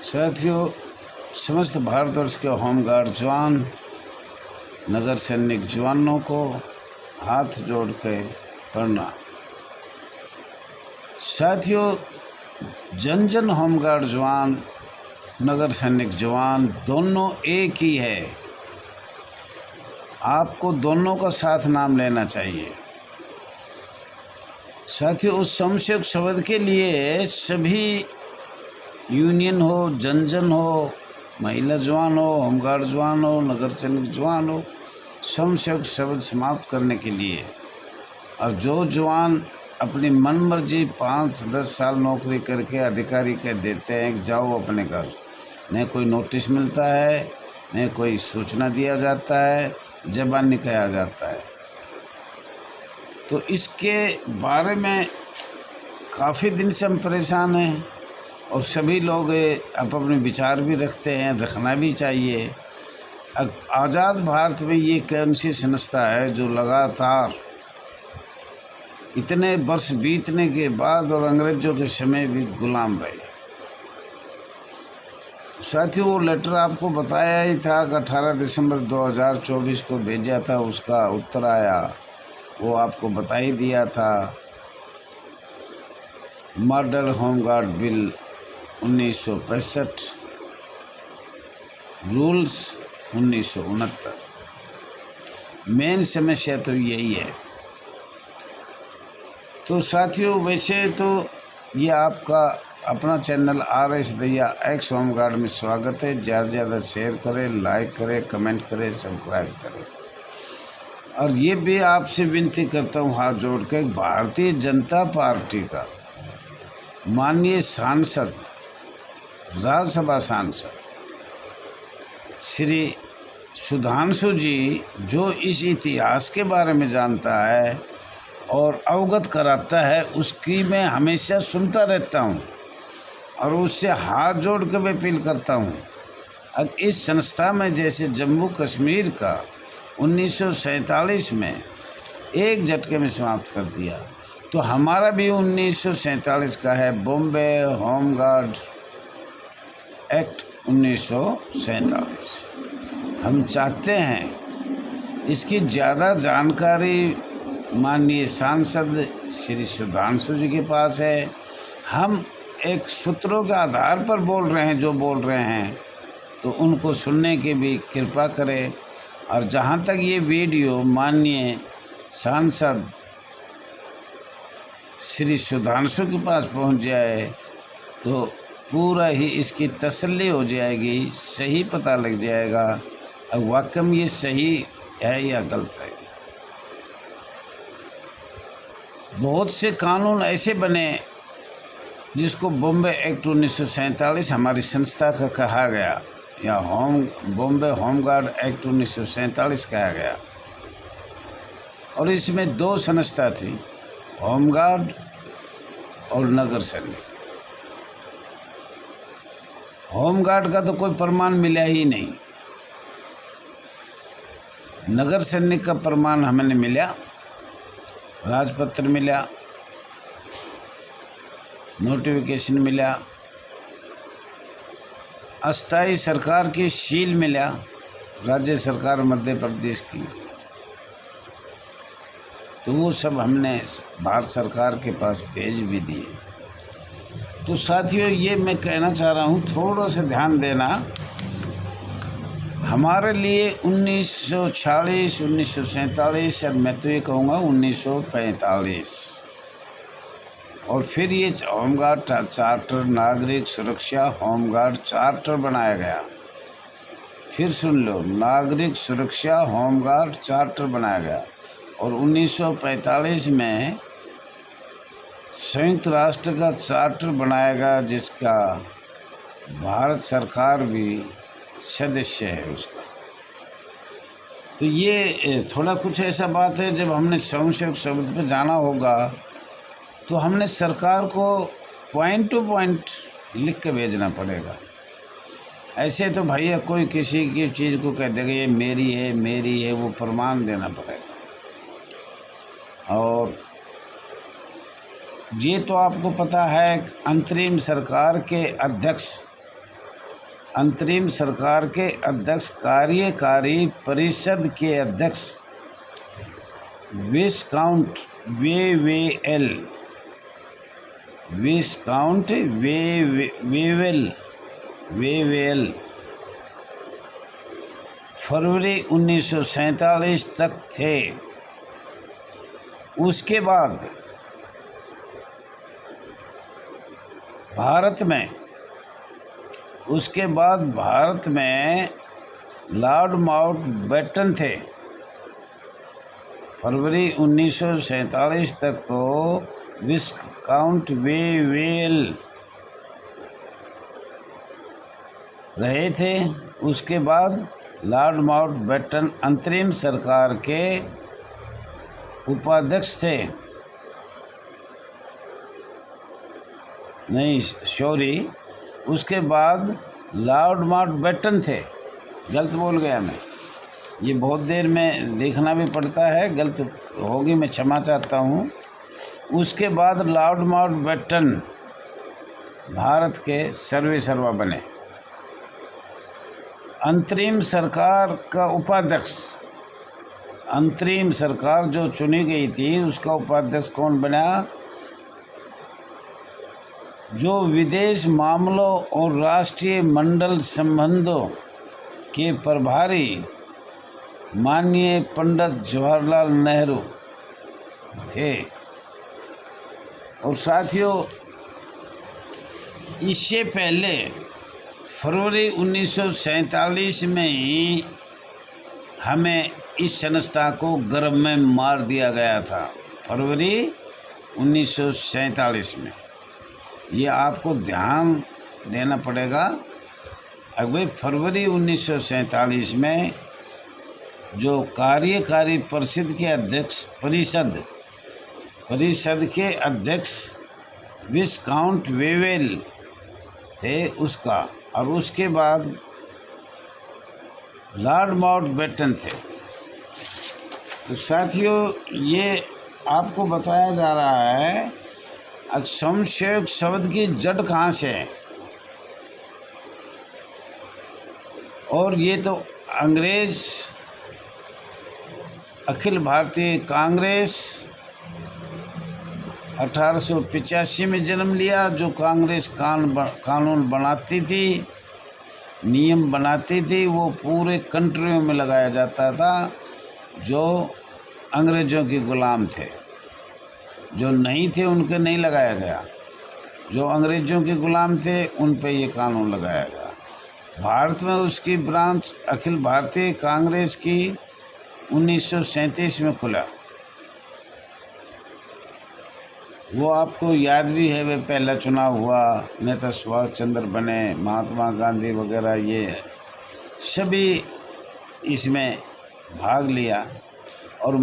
साथियों, समस्त भारतवर्ष के होमगार्ड जवान, नगर सैनिक जवानों को हाथ जोड़ के प्रणाम। साथियों, जन जन होमगार्ड जवान, नगर सैनिक जवान दोनों एक ही है। आपको दोनों का साथ नाम लेना चाहिए। साथियों, उस समशक शब्द के लिए सभी यूनियन हो, जन जन हो, महिला जवान हो, होमगार्ड जवान हो, नगर सैनिक जवान हो, समशक शब्द समाप्त करने के लिए, और जो जवान अपनी मन मर्जी 5-10 साल नौकरी करके अधिकारी कह देते हैं कि जाओ अपने घर, न कोई नोटिस मिलता है, न कोई सूचना दिया जाता है, ज़बानी कहा जाता है। तो इसके बारे में काफ़ी दिन से हम परेशान हैं और सभी लोग अपने विचार भी रखते हैं, रखना भी चाहिए। आज़ाद भारत में ये कौन सी संस्था है जो लगातार इतने वर्ष बीतने के बाद और अंग्रेज़ों के समय भी गुलाम रहे। तो साथियों, वो लेटर आपको बताया ही था कि 18 दिसंबर 2024 को भेजा था, उसका उत्तर आया, वो आपको बता ही दिया था। Model home guard bill 1965, rules 1969। Main समस्या तो यही है। तो साथियों, वैसे तो ये आपका अपना channel RS Dahiya x home guard में स्वागत है। ज़्यादा से ज़्यादा शेयर करें, लाइक करें, कमेंट करें, सब्सक्राइब करें। और ये भी आपसे विनती करता हूँ हाथ जोड़ के, भारतीय जनता पार्टी का माननीय सांसद, राज्यसभा सांसद श्री सुधांशु जी, जो इस इतिहास के बारे में जानता है और अवगत कराता है, उसकी मैं हमेशा सुनता रहता हूँ और उससे हाथ जोड़ के मैं अपील करता हूँ। अब इस संस्था में जैसे जम्मू कश्मीर का 1947 में एक झटके में समाप्त कर दिया, तो हमारा भी 1947 का है, बॉम्बे होमगार्ड एक्ट 1947। हम चाहते हैं इसकी ज़्यादा जानकारी माननीय सांसद श्री सुधांशु जी के पास है। हम एक सूत्रों के आधार पर बोल रहे हैं, जो बोल रहे हैं, तो उनको सुनने की भी कृपा करें। और जहाँ तक ये वीडियो माननीय सांसद श्री सुधांशु के पास पहुँच जाए तो पूरा ही इसकी तसल्ली हो जाएगी, सही पता लग जाएगा और वाकई में ये सही है या गलत है। बहुत से कानून ऐसे बने जिसको बॉम्बे एक्ट 1947 हमारी संस्था का कहा गया, या बॉम्बे होमगार्ड एक्ट 1947 कहा गया। और इसमें दो संस्था थी, होमगार्ड और नगर सैनिक। होमगार्ड का तो कोई प्रमाण मिला ही नहीं, नगर सैनिक का प्रमाण हमें मिला, राजपत्र मिला, नोटिफिकेशन मिला, अस्थाई सरकार की सील मिला, राज्य सरकार मध्य प्रदेश की। तो वो सब हमने भारत सरकार के पास भेज भी दिए। तो साथियों, ये मैं कहना चाह रहा हूँ, थोड़ा सा ध्यान देना। हमारे लिए 1946, 1947 और मैं तो ये कहूँगा 1945, और फिर ये होमगार्ड चार्टर, नागरिक सुरक्षा होमगार्ड चार्टर बनाया गया। फिर सुन लो, नागरिक सुरक्षा होमगार्ड चार्टर बनाया गया। और 1945 में संयुक्त राष्ट्र का चार्टर बनाया गया, जिसका भारत सरकार भी सदस्य है उसका। तो ये थोड़ा कुछ ऐसा बात है, जब हमने समशक शब्द पे जाना होगा तो हमने सरकार को पॉइंट टू पॉइंट लिख के भेजना पड़ेगा। ऐसे तो भैया कोई किसी की चीज़ को कह देगा ये मेरी है, मेरी है, वो प्रमाण देना पड़ेगा। और ये तो आपको पता है, अंतरिम सरकार के अध्यक्ष अंतरिम सरकार के अध्यक्ष कार्यकारी परिषद के अध्यक्ष विस्काउंट वेवेल फरवरी 1947 तक थे। उसके बाद भारत में लॉर्ड माउंटबेटन थे। फरवरी 1947 तक तो विस्काउंट वेवेल रहे थे। उसके बाद लॉर्ड माउंटबेटन अंतरिम सरकार के उपाध्यक्ष थे। उसके बाद लॉर्ड माउंटबेटन थे। गलत बोल गया मैं, ये बहुत देर में देखना भी पड़ता है, गलत होगी, मैं क्षमा चाहता हूँ। उसके बाद लॉर्ड माउंटबेटन भारत के सर्वेसर्वा बने। अंतरिम सरकार का उपाध्यक्ष, अंतरिम सरकार जो चुनी गई थी उसका उपाध्यक्ष कौन बना? जो विदेश मामलों और राष्ट्रीय मंडल संबंधों के प्रभारी माननीय पंडित जवाहरलाल नेहरू थे। और साथियों, इससे पहले फरवरी 1947 में ही हमें इस संस्था को गर्भ में मार दिया गया था। फरवरी 1947 में, ये आपको ध्यान देना पड़ेगा। अभी फरवरी 1947 में जो कार्यकारी परिषद के अध्यक्ष परिषद के अध्यक्ष विस्काउंट वेवेल थे उसका, और उसके बाद लॉर्ड माउंटबेटन थे। तो साथियों, ये आपको बताया जा रहा है असंक्षेप शब्द की जड़ कहाँ से है। और ये तो अंग्रेज अखिल भारतीय कांग्रेस 1885 में जन्म लिया। जो कांग्रेस कानून बनाती थी, नियम बनाती थी, वो पूरे कंट्रियों में लगाया जाता था जो अंग्रेज़ों के गुलाम थे। जो नहीं थे उनके नहीं लगाया गया, जो अंग्रेज़ों के गुलाम थे उन पे ये कानून लगाया गया। भारत में उसकी ब्रांच अखिल भारतीय कांग्रेस की 1937 में खुला। वो आपको याद भी है, वे पहला चुनाव हुआ, नेता सुभाष चंद्र बने, महात्मा गांधी वगैरह, ये सभी इसमें भाग लिया। और